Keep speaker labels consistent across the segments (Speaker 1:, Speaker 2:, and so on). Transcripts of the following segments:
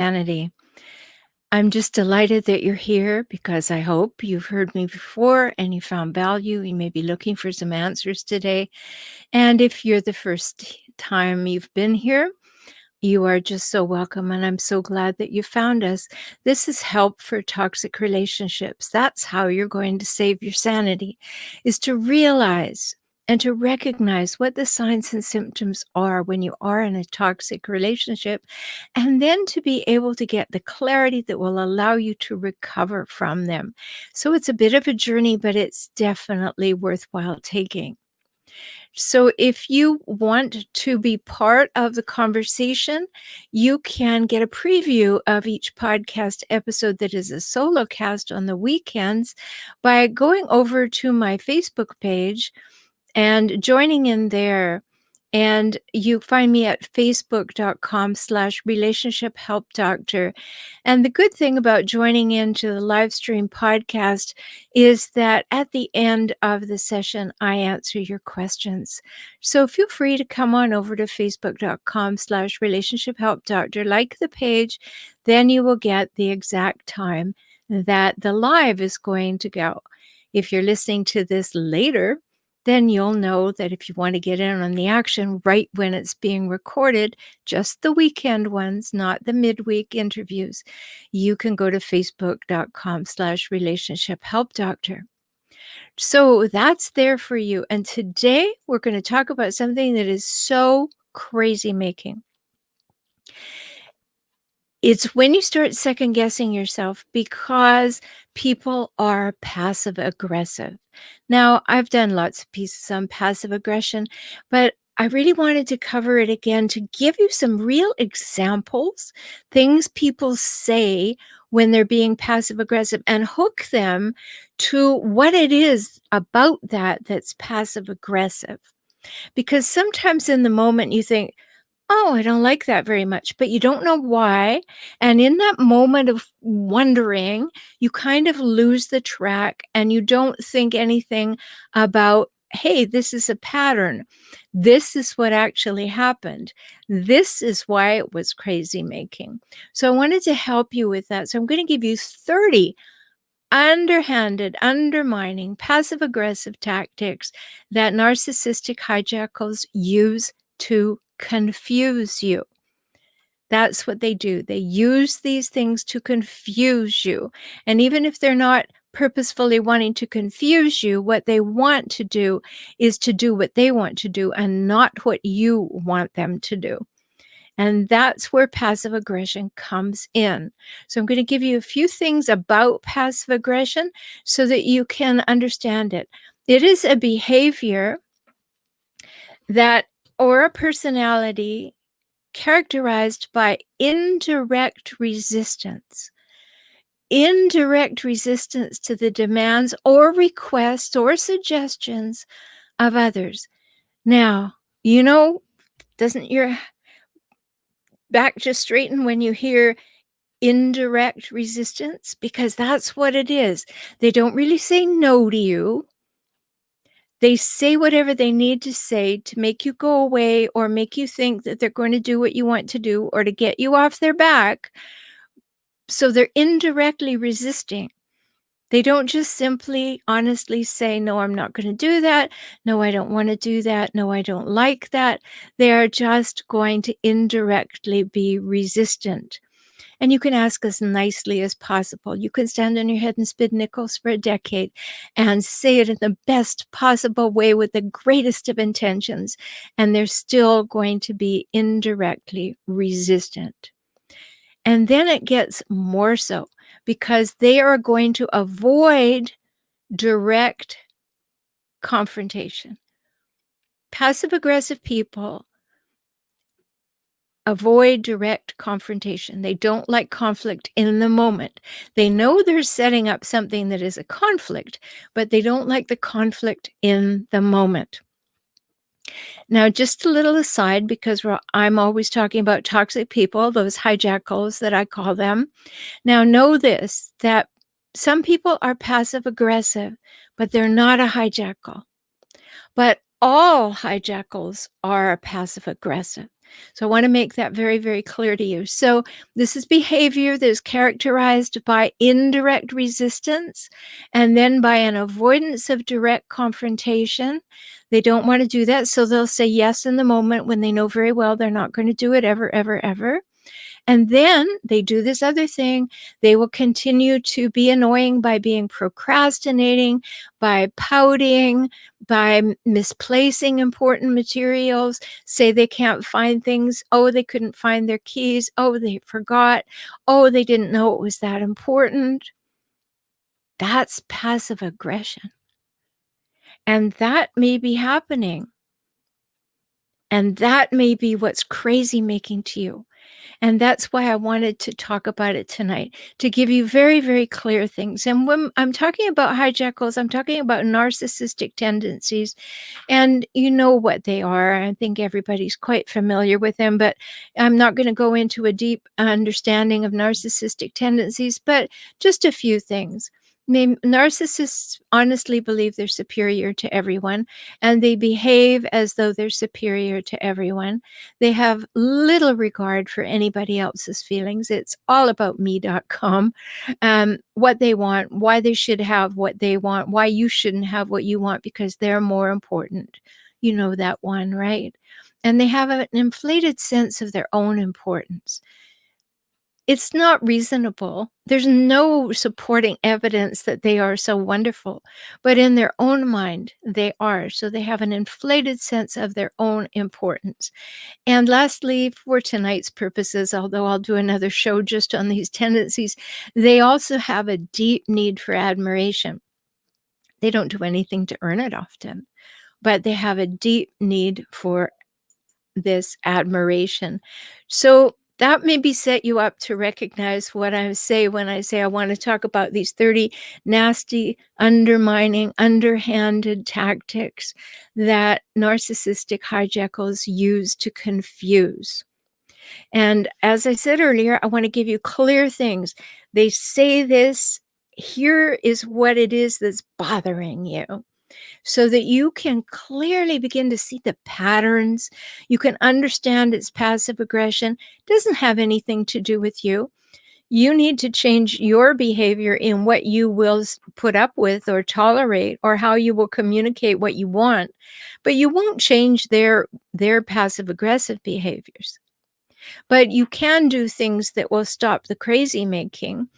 Speaker 1: Insanity. I'm just delighted that you're here because I hope you've heard me before and you found value. You may be looking for some answers today. And if you're the first time you've been here, you are just so welcome. And I'm so glad that you found us. This is help for toxic relationships. That's how you're going to save your sanity, is to realize and to recognize what the signs and symptoms are when you are in a toxic relationship, and then to be able to get the clarity that will allow you to recover from them. So it's a bit of a journey, but it's definitely worthwhile taking. So if you want to be part of the conversation, you can get a preview of each podcast episode that is a solo cast on the weekends by going over to my Facebook page and joining in there. And you find me at facebook.com/relationship help doctor. And the good thing about joining into the live stream podcast is that at the end of the session, I answer your questions. So feel free to come on over to facebook.com/relationship help doctor, like the page, then you will get the exact time that the live is going to go. If you're listening to this later, then you'll know that if you want to get in on the action right when it's being recorded, just the weekend ones, not the midweek interviews, you can go to facebook.com/relationship help doctor. So that's there for you. And today we're going to talk about something that is so crazy making. It's when you start second guessing yourself because people are passive aggressive. Now, I've done lots of pieces on passive aggression, but I really wanted to cover it again to give you some real examples, things people say when they're being passive aggressive, and hook them to what it is about that that's passive aggressive. Because sometimes in the moment you think, oh, I don't like that very much, but you don't know why. And in that moment of wondering, you kind of lose the track and you don't think anything about, hey, this is a pattern. This is what actually happened. This is why it was crazy making. So I wanted to help you with that. So I'm going to give you 30 underhanded, undermining, passive aggressive tactics that narcissistic hijackals use to confuse you. That's what they do. They use these things to confuse you. And even if they're not purposefully wanting to confuse you, what they want to do is to do what they want to do and not what you want them to do. And that's where passive aggression comes in. So I'm going to give you a few things about passive aggression so that you can understand it. It is a behavior that, or a personality characterized by indirect resistance. Indirect resistance to the demands or requests or suggestions of others. Now, doesn't your back just straighten when you hear indirect resistance? Because that's what it is. They don't really say no to you. They say whatever they need to say to make you go away or make you think that they're going to do what you want to do or to get you off their back. So they're indirectly resisting. They don't just simply honestly say, no, I'm not going to do that. No, I don't want to do that. No, I don't like that. They are just going to indirectly be resistant. And you can ask as nicely as possible. You can stand on your head and spit nickels for a decade and say it in the best possible way with the greatest of intentions. And they're still going to be indirectly resistant. And then it gets more so because they are going to avoid direct confrontation. Passive-aggressive people avoid direct confrontation. They don't like conflict in the moment. They know they're setting up something that is a conflict, but they don't like the conflict in the moment. Now, just a little aside, because I'm always talking about toxic people, those hijackals that I call them. Now, know this, that some people are passive-aggressive, but they're not a hijackal. But all hijackals are passive-aggressive. So I want to make that very, very clear to you. So this is behavior that is characterized by indirect resistance and then by an avoidance of direct confrontation. They don't want to do that. So they'll say yes in the moment when they know very well they're not going to do it ever, ever, ever. And then they do this other thing. They will continue to be annoying by being procrastinating, by pouting, by misplacing important materials, say they can't find things. Oh, they couldn't find their keys. Oh, they forgot. Oh, they didn't know it was that important. That's passive aggression. And that may be happening. And that may be what's crazy making to you. And that's why I wanted to talk about it tonight, to give you very, very clear things. And when I'm talking about hijackals, I'm talking about narcissistic tendencies. And you know what they are. I think everybody's quite familiar with them, but I'm not going to go into a deep understanding of narcissistic tendencies, but just a few things. Narcissists honestly believe they're superior to everyone, and they behave as though they're superior to everyone. They have little regard for anybody else's feelings. It's all about me.com. What they want, why they should have what they want, why you shouldn't have what you want because they're more important. You know that one, right? And they have an inflated sense of their own importance. It's not reasonable. There's no supporting evidence that they are so wonderful, but in their own mind, they are. So they have an inflated sense of their own importance. And lastly, for tonight's purposes, although I'll do another show just on these tendencies, they also have a deep need for admiration. They don't do anything to earn it often, but they have a deep need for this admiration. So that maybe set you up to recognize what I say when I say I want to talk about these 30 nasty, undermining, underhanded tactics that narcissistic hijackals use to confuse. And as I said earlier, I want to give you clear things. They say this, here is what it is that's bothering you, so that you can clearly begin to see the patterns. You can understand it's passive aggression. It doesn't have anything to do with you. You need to change your behavior in what you will put up with or tolerate, or how you will communicate what you want. But you won't change their passive aggressive behaviors. But you can do things that will stop the crazy making.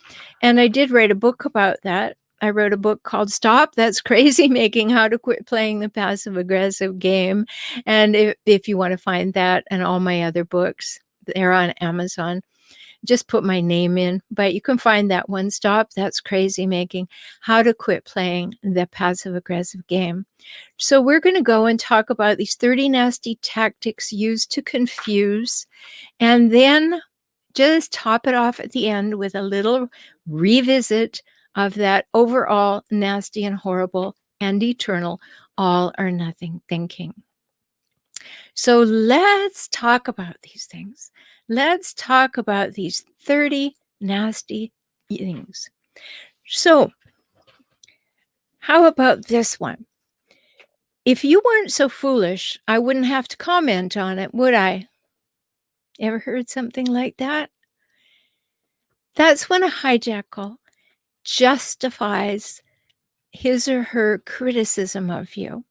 Speaker 1: And I did write a book about that. I wrote a book called Stop That's Crazy Making, How to Quit Playing the Passive Aggressive Game. And if you want to find that and all my other books, they're on Amazon. Just put my name in, but you can find that one, Stop That's Crazy Making, How to Quit Playing the Passive Aggressive Game. So we're going to go and talk about these 30 nasty tactics used to confuse, and then just top it off at the end with a little revisit of that overall nasty and horrible and eternal all or nothing thinking. So let's talk about these things. Let's talk about these 30 nasty things. So, how about this one? If you weren't so foolish, I wouldn't have to comment on it, would I? Ever heard something like that? That's when a hijackal justifies his or her criticism of you.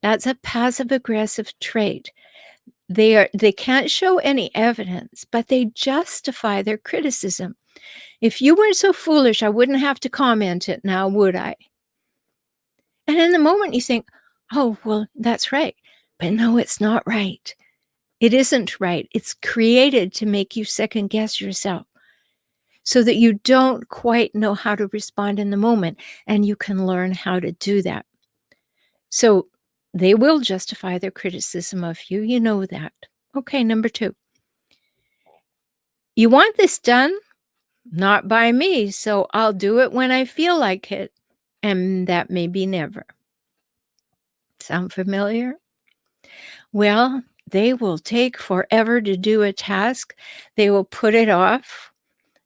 Speaker 1: That's a passive aggressive trait. They can't show any evidence, but they justify their criticism. If you weren't so foolish, I wouldn't have to comment it now, would I? And in the moment you think, oh, well, that's right. But no, it's not right. It isn't right. It's created to make you second guess yourself, so that you don't quite know how to respond in the moment, and you can learn how to do that. So they will justify their criticism of you. You know that. Okay, number 2. You want this done? Not by me, so I'll do it when I feel like it. And that may be never. Sound familiar? Well, they will take forever to do a task. They will put it off.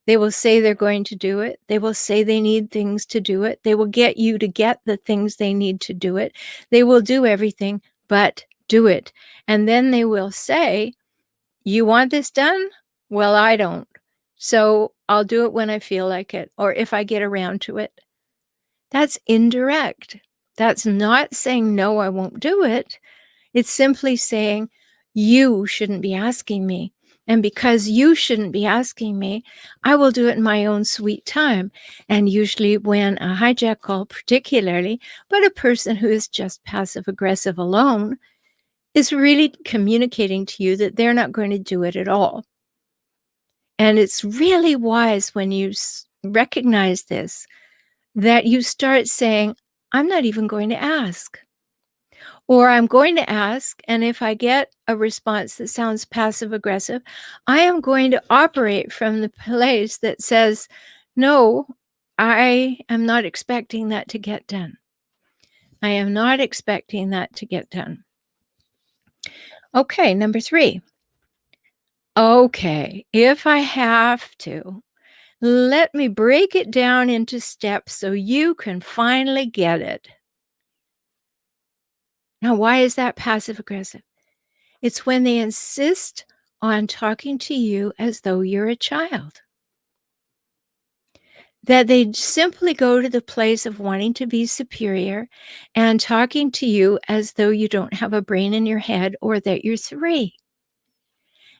Speaker 1: They will say they're going to do it. They will say they need things to do it. They will get you to get the things they need to do it. They will do everything but do it. And then they will say, You want this done? Well, I don't. So I'll do it when I feel like it or if I get around to it. That's indirect. That's not saying, no, I won't do it. It's simply saying, you shouldn't be asking me. And because you shouldn't be asking me, I will do it in my own sweet time. And usually when a hijackal particularly, but a person who is just passive aggressive alone is really communicating to you that they're not going to do it at all. And it's really wise when you recognize this, that you start saying, I'm not even going to ask. Or I'm going to ask, and if I get a response that sounds passive aggressive, I am going to operate from the place that says, no, I am not expecting that to get done. I am not expecting that to get done. Okay, number 3. Okay, if I have to, let me break it down into steps so you can finally get it. Now, why is that passive aggressive? It's when they insist on talking to you as though you're a child. That they simply go to the place of wanting to be superior and talking to you as though you don't have a brain in your head or that you're 3.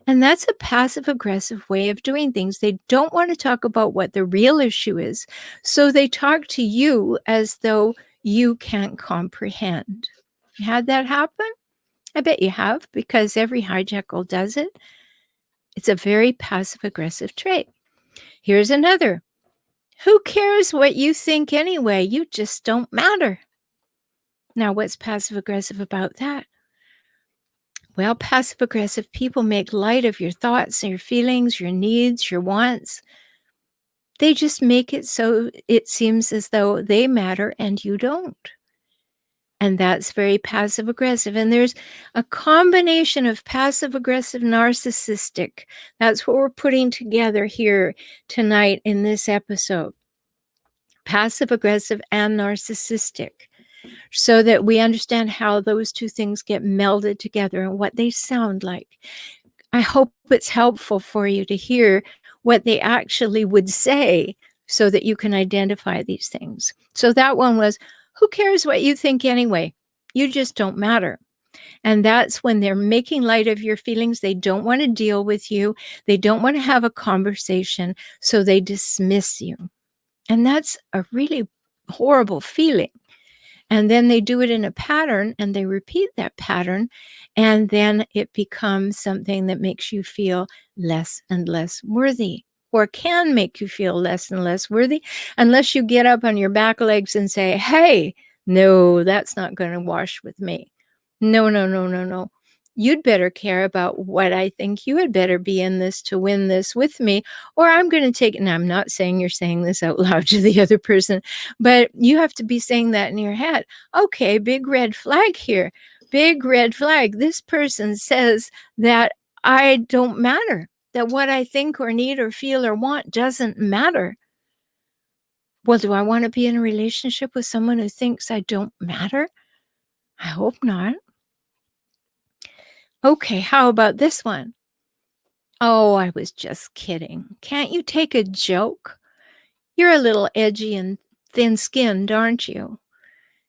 Speaker 1: And that's a passive aggressive way of doing things. They don't want to talk about what the real issue is. So they talk to you as though you can't comprehend. You had that happen? I bet you have, because every hijackal does it. It's a very passive aggressive trait. Here's another. Who cares what you think anyway? You just don't matter. Now, what's passive aggressive about that? Well, passive aggressive people make light of your thoughts and your feelings, your needs, your wants. They just make it so it seems as though they matter and you don't. And that's very passive aggressive. And there's a combination of passive aggressive, narcissistic. That's what we're putting together here tonight in this episode. Passive aggressive and narcissistic, so that we understand how those two things get melded together and what they sound like. I hope it's helpful for you to hear what they actually would say so that you can identify these things. So that one was, who cares what you think anyway? You just don't matter. And that's when they're making light of your feelings. They don't want to deal with you. They don't want to have a conversation. So they dismiss you. And that's a really horrible feeling. And then they do it in a pattern and they repeat that pattern. And then it becomes something that makes you feel less and less worthy, or can make you feel less and less worthy, unless you get up on your back legs and say, hey, no, that's not going to wash with me. No, no, no, no, no. You'd better care about what I think. You had better be in this to win this with me, or I'm going to take it. And I'm not saying you're saying this out loud to the other person, but you have to be saying that in your head. Okay, big red flag here. Big red flag. This person says that I don't matter, that what I think or need or feel or want doesn't matter. Well, do I want to be in a relationship with someone who thinks I don't matter? I hope not. Okay, how about this one? Oh, I was just kidding. Can't you take a joke? You're a little edgy and thin-skinned, aren't you?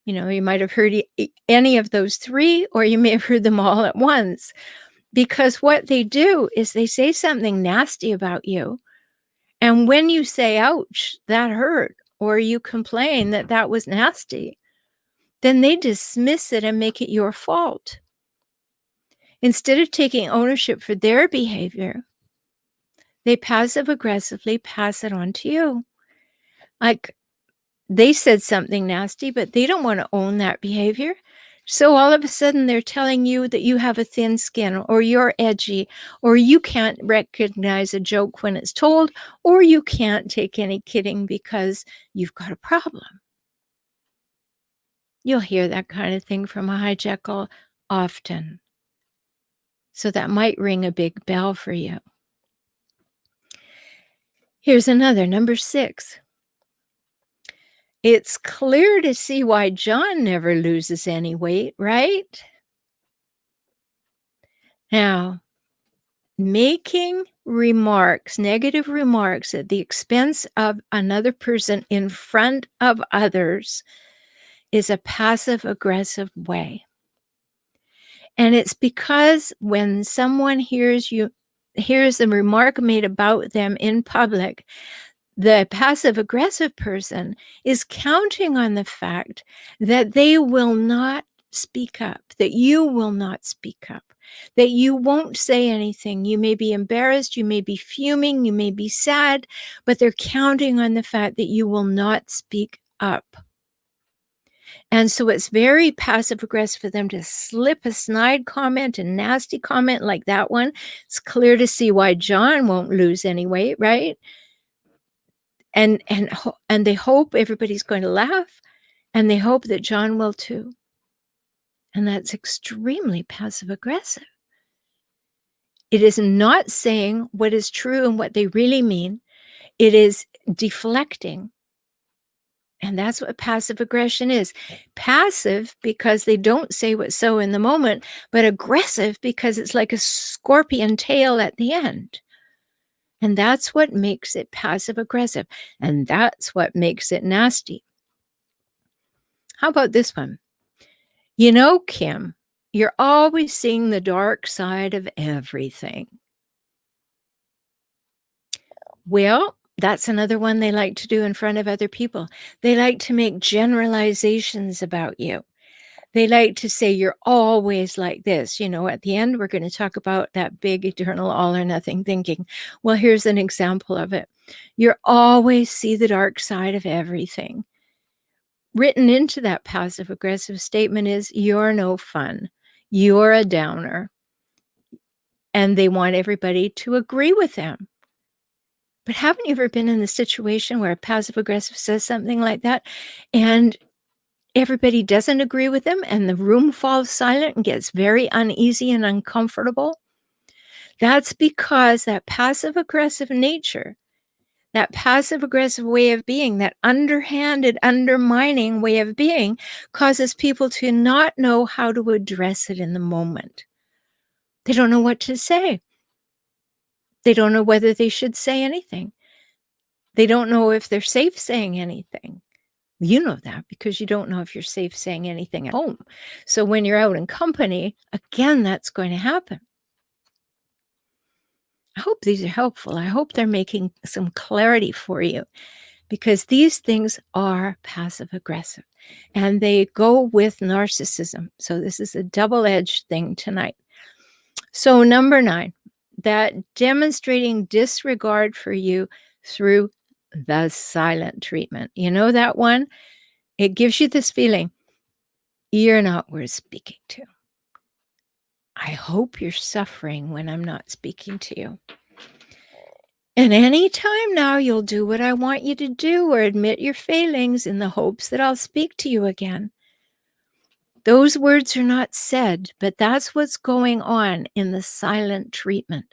Speaker 1: You know, you might have heard any of those 3, or you may have heard them all at once. Because what they do is they say something nasty about you. And when you say, ouch, that hurt, or you complain that that was nasty, then they dismiss it and make it your fault. Instead of taking ownership for their behavior, they passive aggressively pass it on to you. Like, they said something nasty, but they don't want to own that behavior. So all of a sudden they're telling you that you have a thin skin, or you're edgy, or you can't recognize a joke when it's told, or you can't take any kidding because you've got a problem. You'll hear that kind of thing from a hijackal often. So that might ring a big bell for you. Here's another, number 6. It's clear to see why John never loses any weight, right? Now, Making remarks, negative remarks at the expense of another person in front of others is a passive aggressive way. And it's because when someone hears a remark made about them in public, the passive aggressive person is counting on the fact that they will not speak up, that you will not speak up, that you won't say anything. You may be embarrassed, you may be fuming, you may be sad, but they're counting on the fact that you will not speak up. And so it's very passive aggressive for them to slip a snide comment, a nasty comment like that one. It's clear to see why John won't lose any weight, right? And they hope everybody's going to laugh, and they hope that John will too. And that's extremely passive aggressive. It is not saying what is true and what they really mean. It is deflecting. And that's what passive aggression is. Passive because they don't say what's so in the moment, but aggressive because it's like a scorpion tail at the end. And that's what makes it passive aggressive. And that's what makes it nasty. How about this one? You know, Kim, you're always seeing the dark side of everything. Well, that's another one they like to do in front of other people. They like to make generalizations about you. They like to say, you're always like this. You know, at the end, we're going to talk about that big eternal all or nothing thinking. Well, here's an example of it. You're always see the dark side of everything. Written into that passive aggressive statement is, you're no fun. You're a downer. And they want everybody to agree with them. But haven't you ever been in the situation where a passive aggressive says something like that and everybody doesn't agree with them and the room falls silent and gets very uneasy and uncomfortable? That's because that passive aggressive nature, that passive aggressive way of being, that underhanded, undermining way of being causes people to not know how to address it in the moment. They don't know what to say. They don't know whether they should say anything. They don't know if they're safe saying anything. You know that because you don't know if you're safe saying anything at home. So when you're out in company, again, that's going to happen. I hope these are helpful. I hope they're making some clarity for you because these things are passive aggressive and they go with narcissism. So this is a double-edged thing tonight. So number 9, that demonstrating disregard for you through the silent treatment. You know that one? It gives you this feeling, you're not worth speaking to. I hope you're suffering when I'm not speaking to you. And anytime now you'll do what I want you to do or admit your failings in the hopes that I'll speak to you again. Those words are not said, but that's what's going on in the silent treatment.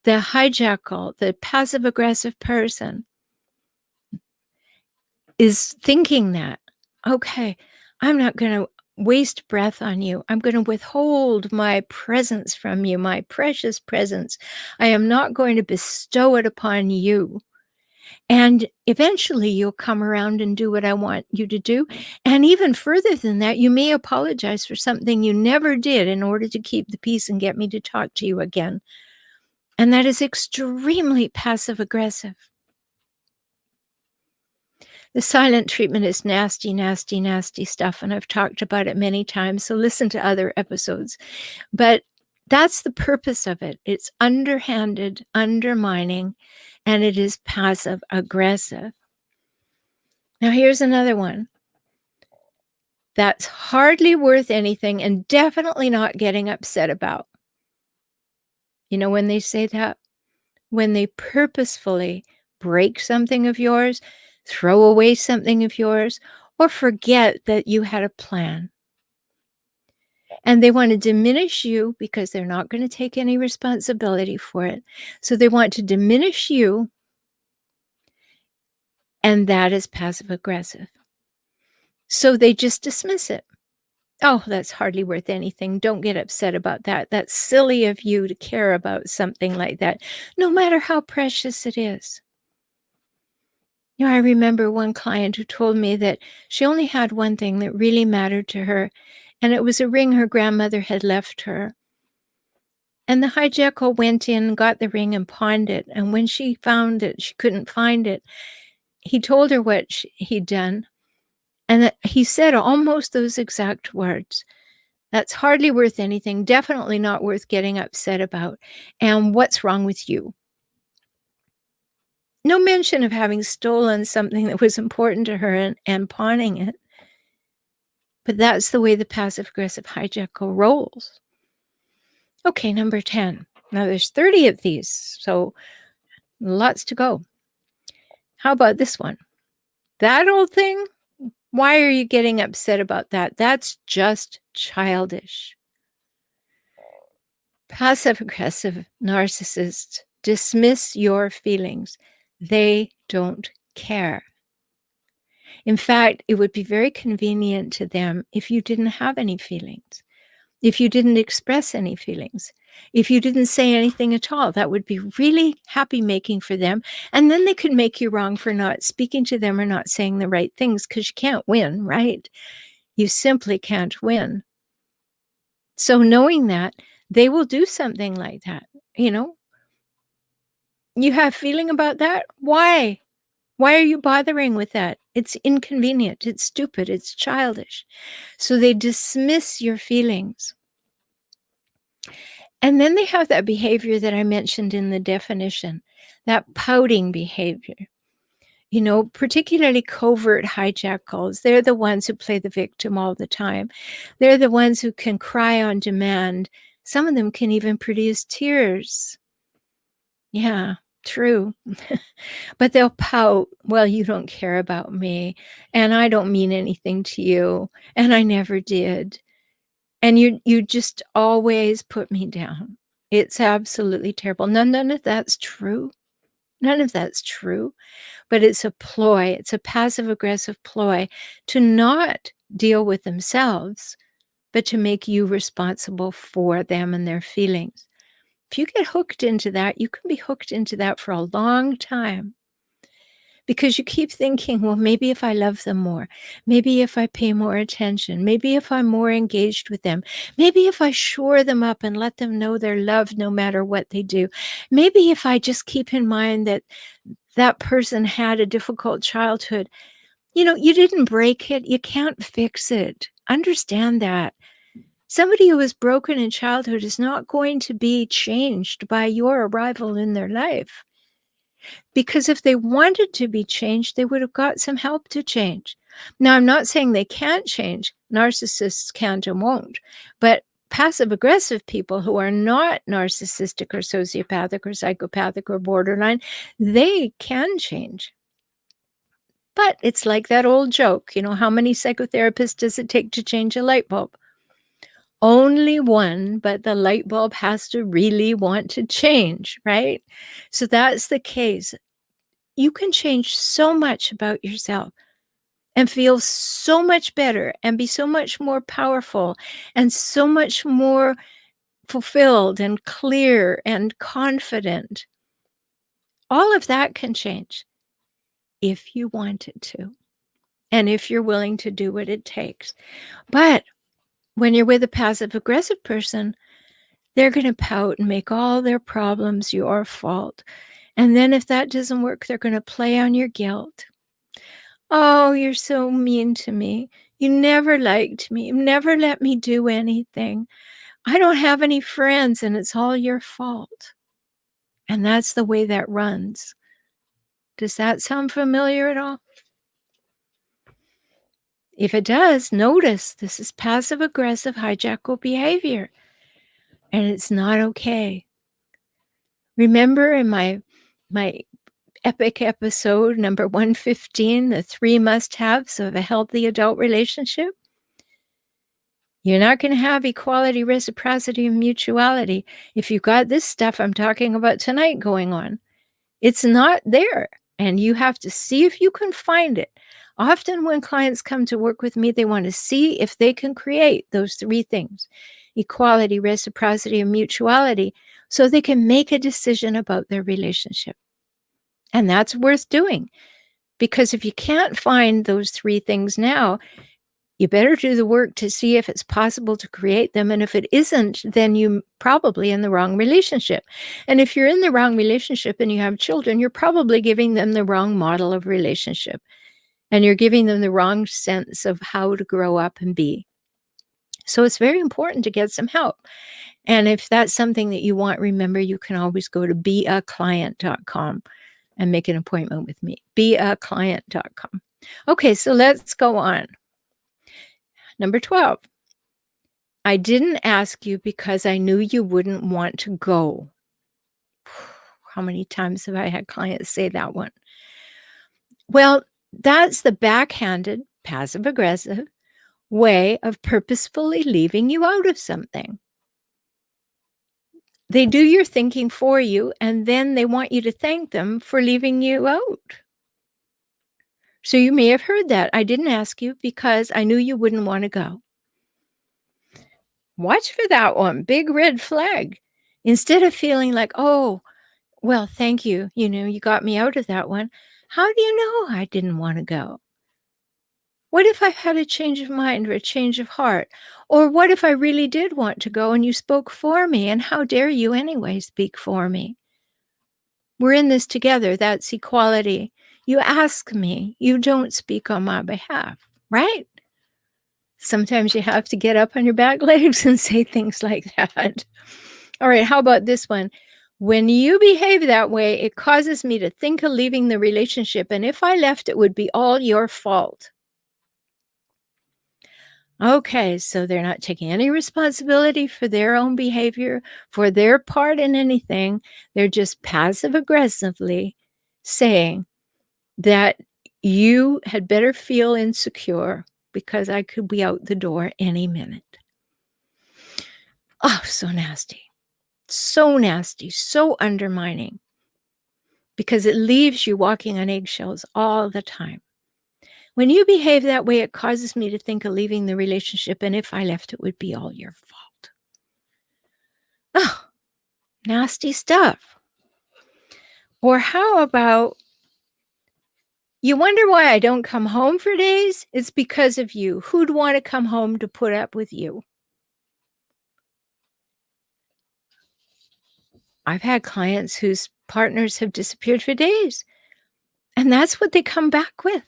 Speaker 1: The hijackal, the passive-aggressive person, is thinking that, okay, I'm not going to waste breath on you. I'm going to withhold my presence from you, my precious presence. I am not going to bestow it upon you. And eventually you'll come around and do what I want you to do. And even further than that, you may apologize for something you never did in order to keep the peace and get me to talk to you again. And that is extremely passive-aggressive. The silent treatment is nasty, nasty, nasty stuff, and I've talked about it many times, so listen to other episodes. But that's the purpose of it. It's underhanded, undermining, and it is passive-aggressive. Now, here's another one that's hardly worth anything and definitely not getting upset about. You know when they say that? When they purposefully break something of yours, throw away something of yours, or forget that you had a plan. And they want to diminish you because they're not going to take any responsibility for it. So they want to diminish you, and that is passive aggressive. So they just dismiss it. Oh, that's hardly worth anything. Don't get upset about that. That's silly of you to care about something like that, no matter how precious it is. I remember one client who told me that she only had one thing that really mattered to her, and it was a ring her grandmother had left her. And the hijacker went in, got the ring, and pawned it. And when she found it, she couldn't find it. He told her what he'd done, and that he said almost those exact words. That's hardly worth anything, definitely not worth getting upset about. And what's wrong with you? No mention of having stolen something that was important to her and pawning it. But that's the way the passive-aggressive hijacker rolls. Okay, number 10. Now there's 30 of these, so lots to go. How about this one? That old thing? Why are you getting upset about that? That's just childish. Passive-aggressive narcissists dismiss your feelings. They don't care. In fact, it would be very convenient to them if you didn't have any feelings, if you didn't express any feelings, if you didn't say anything at all. That would be really happy making for them. And then they could make you wrong for not speaking to them or not saying the right things, because you can't win, right? You simply can't win. So knowing that, they will do something like that. You have feeling about that? Why? Why are you bothering with that? It's inconvenient. It's stupid. It's childish. So they dismiss your feelings. And then they have that behavior that I mentioned in the definition, that pouting behavior. Particularly covert hijackals. They're the ones who play the victim all the time. They're the ones who can cry on demand. Some of them can even produce tears. Yeah, true. But they'll pout, well, you don't care about me, and I don't mean anything to you, and I never did. And you just always put me down. It's absolutely terrible. None of that's true. None of that's true. But it's a ploy. It's a passive-aggressive ploy to not deal with themselves, but to make you responsible for them and their feelings. If you get hooked into that, you can be hooked into that for a long time. Because you keep thinking, well, maybe if I love them more, maybe if I pay more attention, maybe if I'm more engaged with them, maybe if I shore them up and let them know they're loved no matter what they do, maybe if I just keep in mind that that person had a difficult childhood. You didn't break it. You can't fix it. Understand that. Somebody who was broken in childhood is not going to be changed by your arrival in their life. Because if they wanted to be changed, they would have got some help to change. Now, I'm not saying they can't change. Narcissists can't and won't. But passive-aggressive people who are not narcissistic or sociopathic or psychopathic or borderline, they can change. But it's like that old joke, how many psychotherapists does it take to change a light bulb? Only one, but the light bulb has to really want to change, right? So that's the case. You can change so much about yourself and feel so much better and be so much more powerful and so much more fulfilled and clear and confident. All of that can change if you want it to, and if you're willing to do what it takes. But when you're with a passive-aggressive person, they're going to pout and make all their problems your fault. And then if that doesn't work, they're going to play on your guilt. Oh, you're so mean to me. You never liked me. You never let me do anything. I don't have any friends, and it's all your fault. And that's the way that runs. Does that sound familiar at all? If it does, notice this is passive-aggressive hijackal behavior, and it's not okay. Remember in my epic episode number 115, the 3 must-haves of a healthy adult relationship? You're not going to have equality, reciprocity, and mutuality if you've got this stuff I'm talking about tonight going on. It's not there, and you have to see if you can find it. Often when clients come to work with me, they want to see if they can create those three things: equality, reciprocity, and mutuality, so they can make a decision about their relationship. And that's worth doing, because if you can't find those three things now, you better do the work to see if it's possible to create them. And if it isn't, then you're probably in the wrong relationship. And if you're in the wrong relationship and you have children, you're probably giving them the wrong model of relationship. And you're giving them the wrong sense of how to grow up and be. So it's very important to get some help. And if that's something that you want, remember, you can always go to beaclient.com and make an appointment with me. Beaclient.com. Okay, so let's go on. Number 12. I didn't ask you because I knew you wouldn't want to go. How many times have I had clients say that one? Well, that's the backhanded, passive-aggressive way of purposefully leaving you out of something. They do your thinking for you, and then they want you to thank them for leaving you out. So you may have heard that. I didn't ask you because I knew you wouldn't want to go. Watch for that one. Big red flag. Instead of feeling like, oh, well, thank you. You got me out of that one. How do you know I didn't want to go? What if I had a change of mind or a change of heart? Or what if I really did want to go and you spoke for me? And how dare you anyway speak for me? We're in this together. That's equality. You ask me. You don't speak on my behalf, right? Sometimes you have to get up on your back legs and say things like that. All right, how about this one? When you behave that way, it causes me to think of leaving the relationship. And if I left, it would be all your fault. Okay, so they're not taking any responsibility for their own behavior, for their part in anything. They're just passive aggressively saying that you had better feel insecure because I could be out the door any minute. Oh, so nasty. So nasty, so undermining, because it leaves you walking on eggshells all the time. When you behave that way, it causes me to think of leaving the relationship, and if I left, it would be all your fault. Oh, nasty stuff. Or how about, you wonder why I don't come home for days? It's because of you. Who'd want to come home to put up with you? I've had clients whose partners have disappeared for days, and that's what they come back with.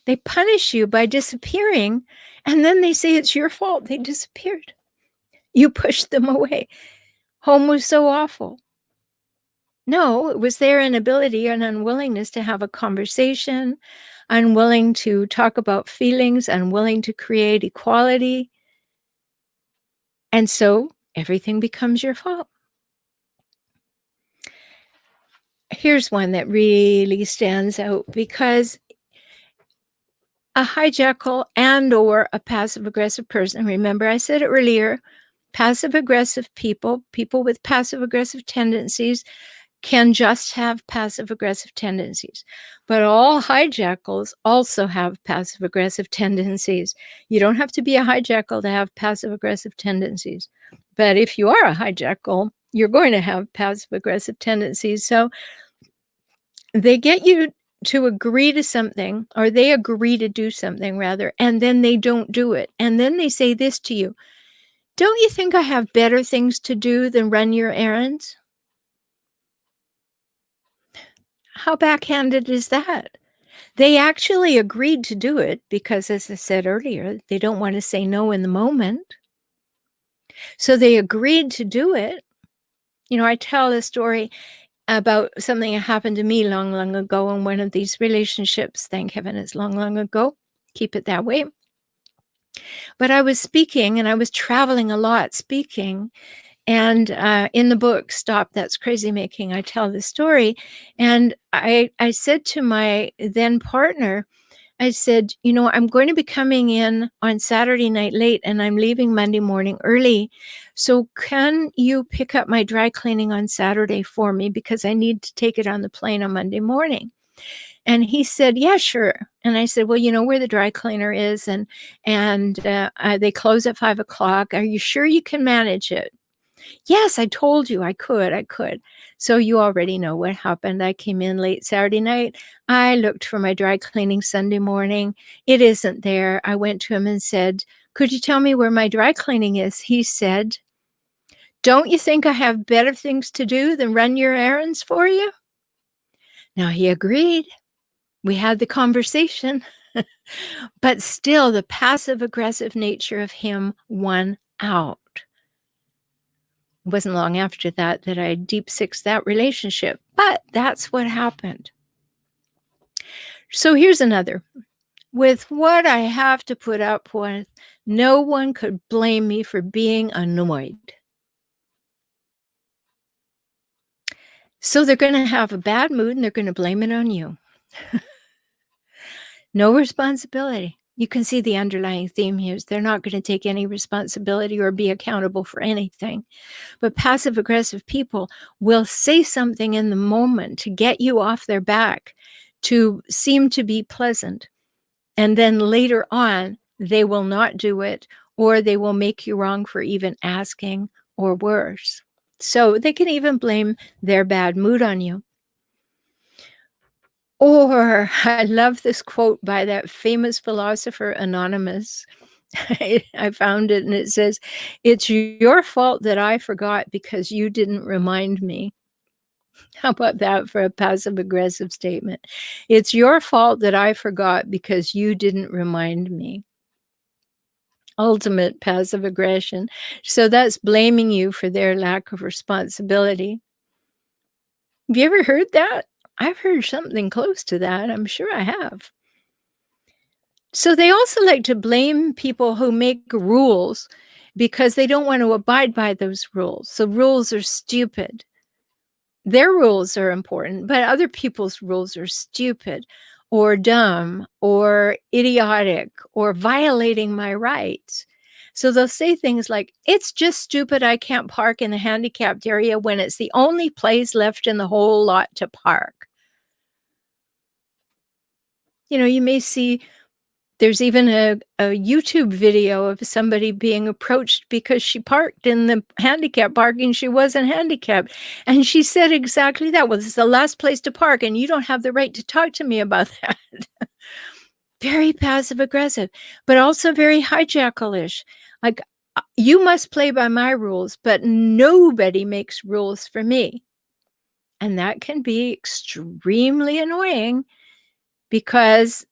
Speaker 1: They punish you by disappearing, and then they say it's your fault they disappeared. You pushed them away. Home was so awful. No, it was their inability and unwillingness to have a conversation, unwilling to talk about feelings, unwilling to create equality. And so everything becomes your fault. Here's one that really stands out, because a hijackal and or a passive-aggressive person, remember I said earlier, passive-aggressive people with passive-aggressive tendencies can just have passive-aggressive tendencies. But all hijackals also have passive-aggressive tendencies. You don't have to be a hijackal to have passive-aggressive tendencies. But if you are a hijackal, you're going to have passive-aggressive tendencies. So they get you to agree to something, or they agree to do something rather, and then they don't do it. And then they say this to you: don't you think I have better things to do than run your errands? How backhanded is that? They actually agreed to do it because, as I said earlier, they don't want to say no in the moment. So they agreed to do it. I tell a story about something that happened to me long, long ago in one of these relationships. Thank heaven it's long, long ago. Keep it that way. But I was speaking, and I was traveling a lot speaking. And in the book, Stop That's Crazy Making, I tell the story. And I said to my then partner, I said, I'm going to be coming in on Saturday night late, and I'm leaving Monday morning early. So can you pick up my dry cleaning on Saturday for me, because I need to take it on the plane on Monday morning? And he said, "Yeah, sure." And I said, "Well, you know where the dry cleaner is, and they close at 5 o'clock. Are you sure you can manage it?" "Yes, I told you I could." So you already know what happened. I came in late Saturday night. I looked for my dry cleaning Sunday morning. It isn't there. I went to him and said, "Could you tell me where my dry cleaning is?" He said, "Don't you think I have better things to do than run your errands for you?" Now he agreed. We had the conversation, but still the passive aggressive nature of him won out. It wasn't long after that that I deep sixed that relationship, but that's what happened. So here's another. With what I have to put up with, no one could blame me for being annoyed. So they're going to have a bad mood and they're going to blame it on you. No responsibility. You can see the underlying theme here is they're not going to take any responsibility or be accountable for anything. But passive aggressive people will say something in the moment to get you off their back, to seem to be pleasant. And then later on, they will not do it, or they will make you wrong for even asking, or worse. So they can even blame their bad mood on you. Or I love this quote by that famous philosopher Anonymous. I found it and it says, "It's your fault that I forgot because you didn't remind me." How about that for a passive aggressive statement? "It's your fault that I forgot because you didn't remind me." Ultimate passive aggression. So that's blaming you for their lack of responsibility. Have you ever heard that? I've heard something close to that. I'm sure I have. So they also like to blame people who make rules because they don't want to abide by those rules. So rules are stupid. Their rules are important, but other people's rules are stupid or dumb or idiotic or violating my rights. So they'll say things like, "It's just stupid I can't park in the handicapped area when it's the only place left in the whole lot to park." You may see there's even a YouTube video of somebody being approached because she parked in the handicap parking. She wasn't handicapped. And she said exactly that. "Well, this is the last place to park, and you don't have the right to talk to me about that." Very passive aggressive, but also very hijackalish. Like, you must play by my rules, but nobody makes rules for me. And that can be extremely annoying because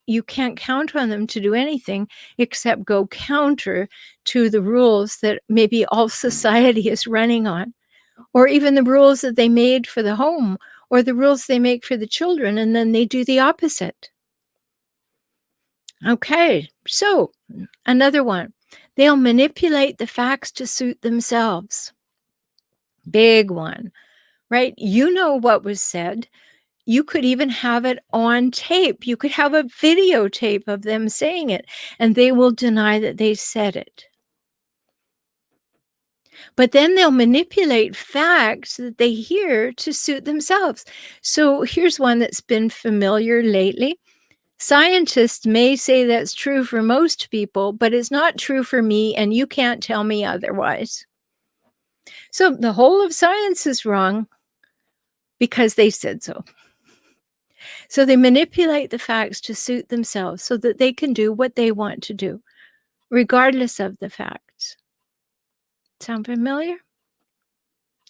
Speaker 1: you can't count on them to do anything except go counter to the rules that maybe all society is running on, or even the rules that they made for the home, or the rules they make for the children, and then they do the opposite. Okay, so another one. They'll manipulate the facts to suit themselves. Big one, right? You know what was said. You could even have it on tape. You could have a videotape of them saying it, and they will deny that they said it. But then they'll manipulate facts that they hear to suit themselves. So here's one that's been familiar lately. "Scientists may say that's true for most people, but it's not true for me, and you can't tell me otherwise." So the whole of science is wrong because they said so. So they manipulate the facts to suit themselves so that they can do what they want to do, regardless of the facts. Sound familiar?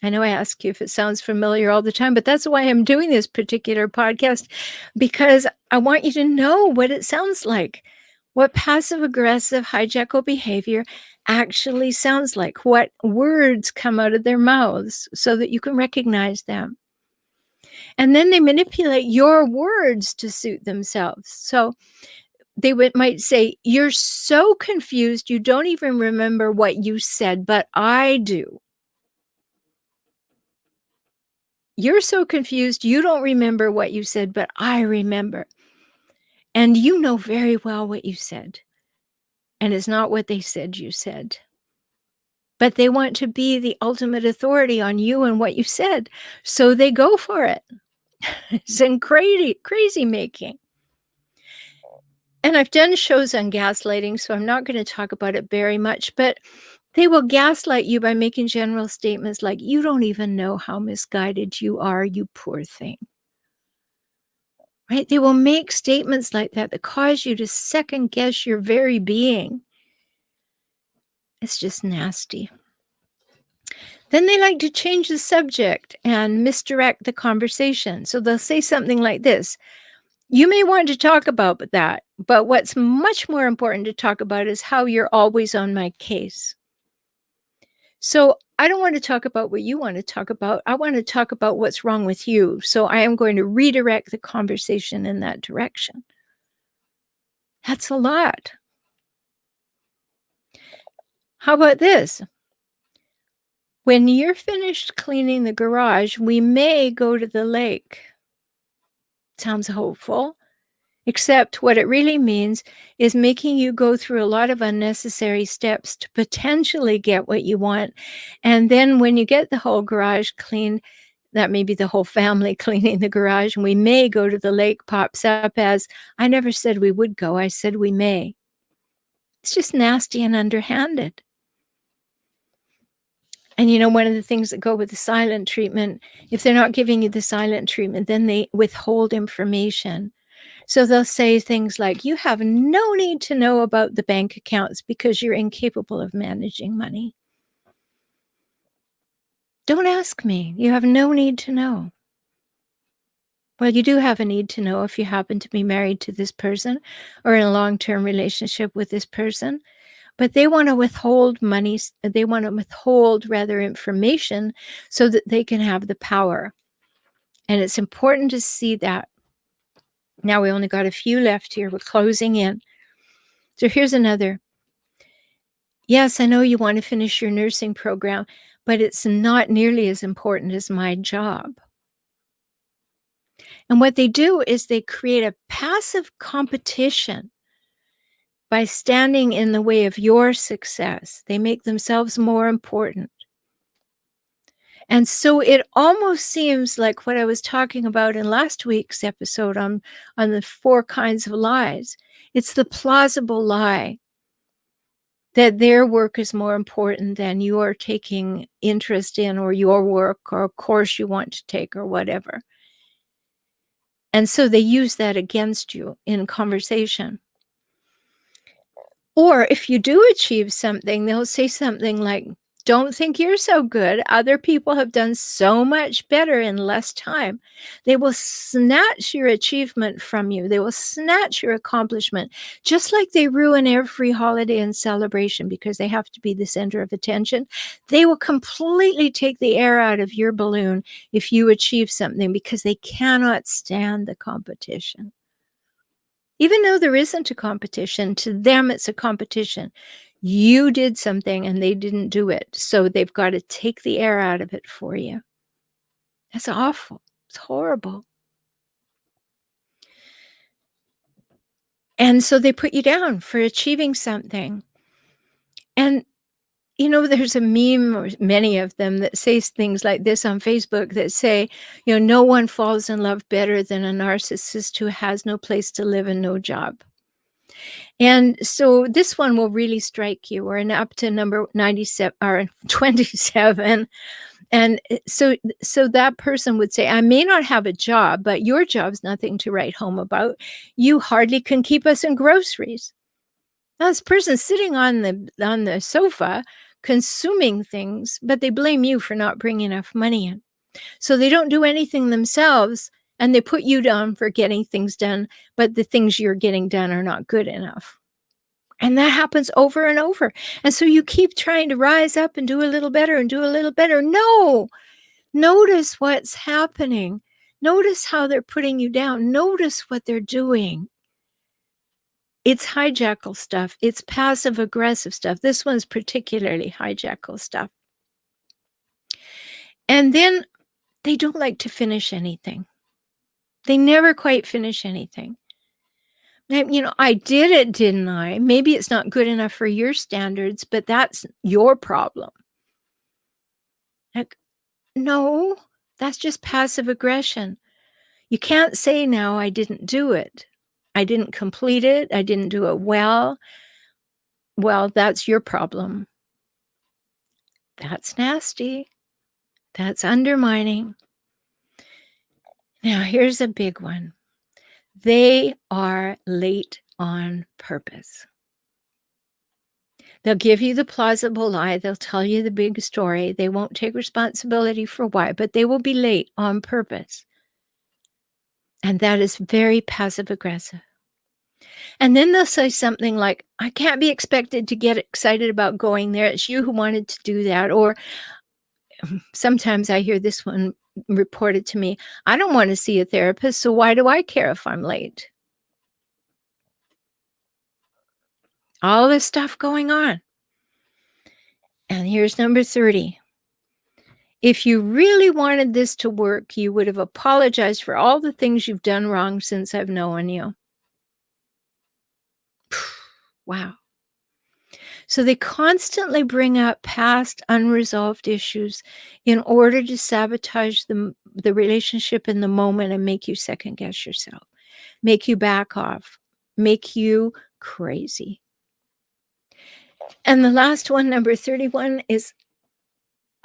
Speaker 1: I know I ask you if it sounds familiar all the time, but that's why I'm doing this particular podcast, because I want you to know what it sounds like, what passive aggressive hijackal behavior actually sounds like, what words come out of their mouths so that you can recognize them. And then they manipulate your words to suit themselves. So might say, "You're so confused, you don't even remember what you said, but I do. You're so confused, you don't remember what you said, but I remember. And you know very well what you said. And it's not what they said you said. But they want to be the ultimate authority on you and what you said. So they go for it." It's in crazy making. And I've done shows on gaslighting, so I'm not gonna talk about it very much, but they will gaslight you by making general statements like, "You don't even know how misguided you are, you poor thing." Right? They will make statements like that cause you to second guess your very being. It's just nasty. Then they like to change the subject and misdirect the conversation. So they'll say something like this: "You may want to talk about that, but what's much more important to talk about is how you're always on my case. So I don't want to talk about what you want to talk about. I want to talk about what's wrong with you. So I am going to redirect the conversation in that direction." That's a lot. How about this? "When you're finished cleaning the garage, we may go to the lake." Sounds hopeful, except what it really means is making you go through a lot of unnecessary steps to potentially get what you want. And then when you get the whole garage clean, that may be the whole family cleaning the garage, and "we may go to the lake" pops up as, "I never said we would go, I said we may." It's just nasty and underhanded. And one of the things that go with the silent treatment, if they're not giving you the silent treatment, then they withhold information. So they'll say things like, "You have no need to know about the bank accounts because you're incapable of managing money. Don't ask me. You have no need to know." Well, you do have a need to know if you happen to be married to this person or in a long-term relationship with this person. But they want to withhold money. They want to withhold rather information so that they can have the power. And it's important to see that. Now we only got a few left here. We're closing in. So here's another. "Yes, I know you want to finish your nursing program, but it's not nearly as important as my job." And what they do is they create a passive competition by standing in the way of your success. They make themselves more important. And so it almost seems like what I was talking about in last week's episode on the 4 kinds of lies. It's the plausible lie that their work is more important than you're taking interest in, or your work, or a course you want to take, or whatever. And so they use that against you in conversation. Or if you do achieve something, they'll say something like, "Don't think you're so good. Other people have done so much better in less time." They will snatch your achievement from you. They will snatch your accomplishment, just like they ruin every holiday and celebration because they have to be the center of attention. They will completely take the air out of your balloon if you achieve something because they cannot stand the competition. Even though there isn't a competition, to them it's a competition. You did something and they didn't do it, so they've got to take the air out of it for you. That's awful. It's horrible. And so they put you down for achieving something. And there's a meme, or many of them, that says things like this on Facebook that say, "No one falls in love better than a narcissist who has no place to live and no job." And so this one will really strike you. We're up to number 97 or 27. And so that person would say, "I may not have a job, but your job's nothing to write home about. You hardly can keep us in groceries." Now this person's sitting on the sofa consuming things, but they blame you for not bringing enough money in. So they don't do anything themselves, and they put you down for getting things done, but the things you're getting done are not good enough. And that happens over and over. And so you keep trying to rise up and do a little better and do a little better. No, notice what's happening. Notice how they're putting you down. Notice what they're doing. It's hijackal stuff. It's passive aggressive stuff. This one's particularly hijackal stuff. And then they don't like to finish anything. They never quite finish anything. Now, "I did it, didn't I? Maybe it's not good enough for your standards, but that's your problem." Like, no, that's just passive aggression. You can't say now, "I didn't do it. I didn't complete it. I didn't do it well." Well, that's your problem. That's nasty. That's undermining. Now, here's a big one. They are late on purpose. They'll give you the plausible lie. They'll tell you the big story. They won't take responsibility for why, but they will be late on purpose. And that is very passive aggressive. And then they'll say something like, "I can't be expected to get excited about going there. It's you who wanted to do that." Or sometimes I hear this one reported to me, "I don't want to see a therapist, so why do I care if I'm late?" All this stuff going on. And here's number 30. If you really wanted this to work, you would have apologized for all the things you've done wrong since I've known you. Wow. So they constantly bring up past unresolved issues in order to sabotage the relationship in the moment and make you second guess yourself, make you back off, make you crazy. And the last one, number 31, is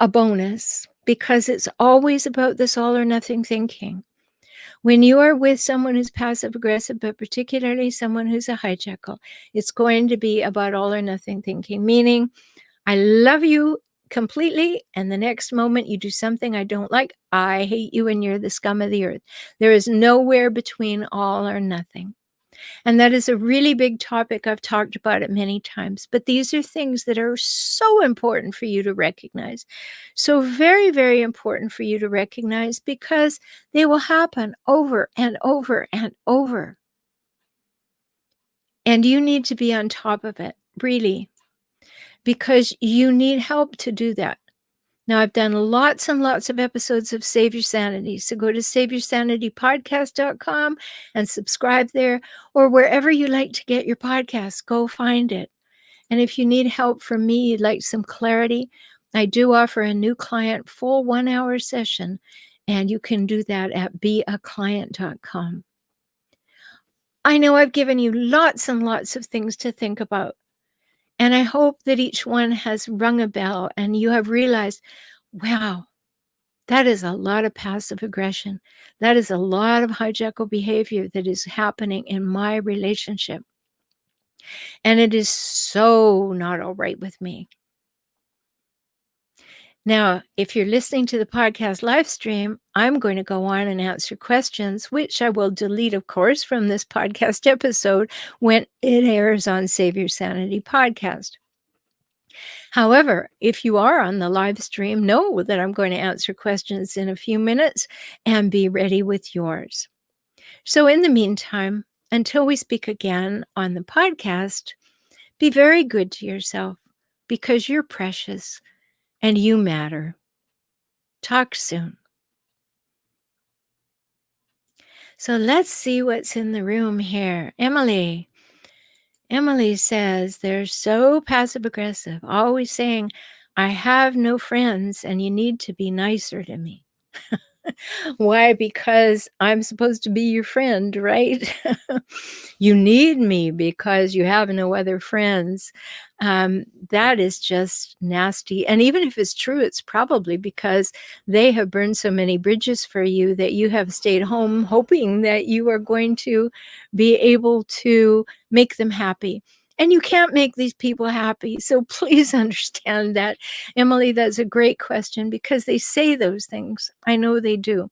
Speaker 1: a bonus because it's always about this all or nothing thinking. When you are with someone who's passive aggressive, but particularly someone who's a hijackal, it's going to be about all or nothing thinking, meaning I love you completely, and the next moment you do something I don't like, I hate you and you're the scum of the earth. There is nowhere between all or nothing. And that is a really big topic. I've talked about it many times, but these are things that are so important for you to recognize. So very, very important for you to recognize because they will happen over and over and over. And you need to be on top of it, really, because you need help to do that. Now, I've done lots and lots of episodes of Save Your Sanity. So go to saveyoursanitypodcast.com and subscribe there, or wherever you like to get your podcasts, go find it. And if you need help from me, you'd like some clarity, I do offer a new client full 1-hour session, and you can do that at beaclient.com. I know I've given you lots and lots of things to think about. And I hope that each one has rung a bell and you have realized, wow, that is a lot of passive aggression. That is a lot of hijackal behavior that is happening in my relationship. And it is so not all right with me. Now, if you're listening to the podcast live stream, I'm going to go on and answer questions, which I will delete, of course, from this podcast episode when it airs on Save Your Sanity podcast. However, if you are on the live stream, know that I'm going to answer questions in a few minutes and be ready with yours. So in the meantime, until we speak again on the podcast, be very good to yourself because you're precious and you matter. Talk soon. So let's see what's in the room here. Emily says they're so passive aggressive, always saying, "I have no friends and you need to be nicer to me." Why? Because I'm supposed to be your friend, right? You need me because you have no other friends. That is just nasty. And even if it's true, it's probably because they have burned so many bridges for you that you have stayed home hoping that you are going to be able to make them happy. And you can't make these people happy. So please understand that. Emily, that's a great question because they say those things. I know they do.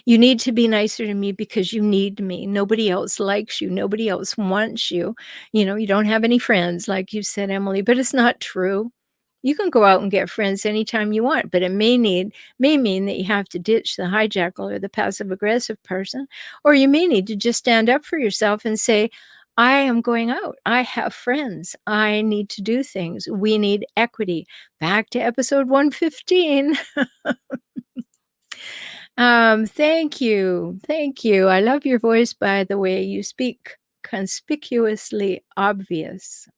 Speaker 1: You need to be nicer to me because you need me. Nobody else likes you. Nobody else wants you. You don't have any friends, like you said, Emily, but it's not true. You can go out and get friends anytime you want, but it may mean that you have to ditch the hijackal or the passive aggressive person, or you may need to just stand up for yourself and say, I am going out. I have friends. I need to do things. We need equity. Back to episode 115. Thank you. Thank you. I love your voice, by the way. You speak conspicuously obvious.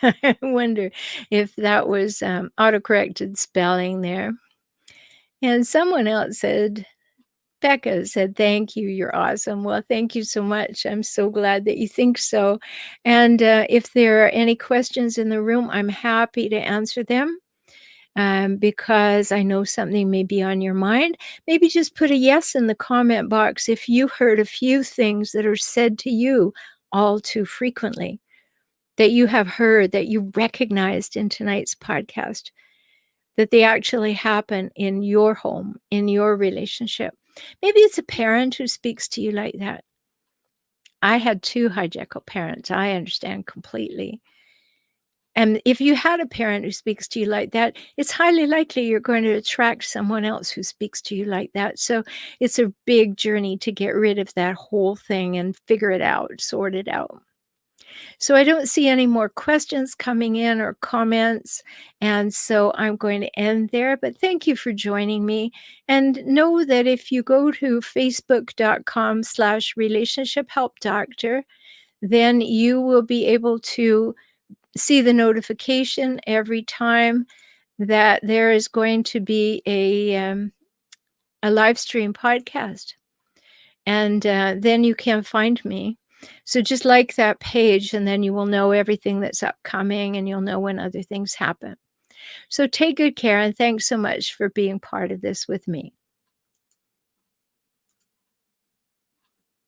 Speaker 1: I wonder if that was autocorrected spelling there. And someone else said, Becca said, "Thank you. You're awesome." Well, thank you so much. I'm so glad that you think so. And if there are any questions in the room, I'm happy to answer them because I know something may be on your mind. Maybe just put a yes in the comment box if you heard a few things that are said to you all too frequently, that you have heard, that you recognized in tonight's podcast, that they actually happen in your home, in your relationship. Maybe it's a parent who speaks to you like that. I had 2 hijackal parents. I understand completely. And if you had a parent who speaks to you like that, it's highly likely you're going to attract someone else who speaks to you like that. So it's a big journey to get rid of that whole thing and figure it out, sort it out. So I don't see any more questions coming in or comments. And so I'm going to end there. But thank you for joining me. And know that if you go to facebook.com/relationship help doctor, then you will be able to see the notification every time that there is going to be a live stream podcast. And then you can find me. So just like that page, and then you will know everything that's upcoming and you'll know when other things happen. So take good care, and thanks so much for being part of this with me.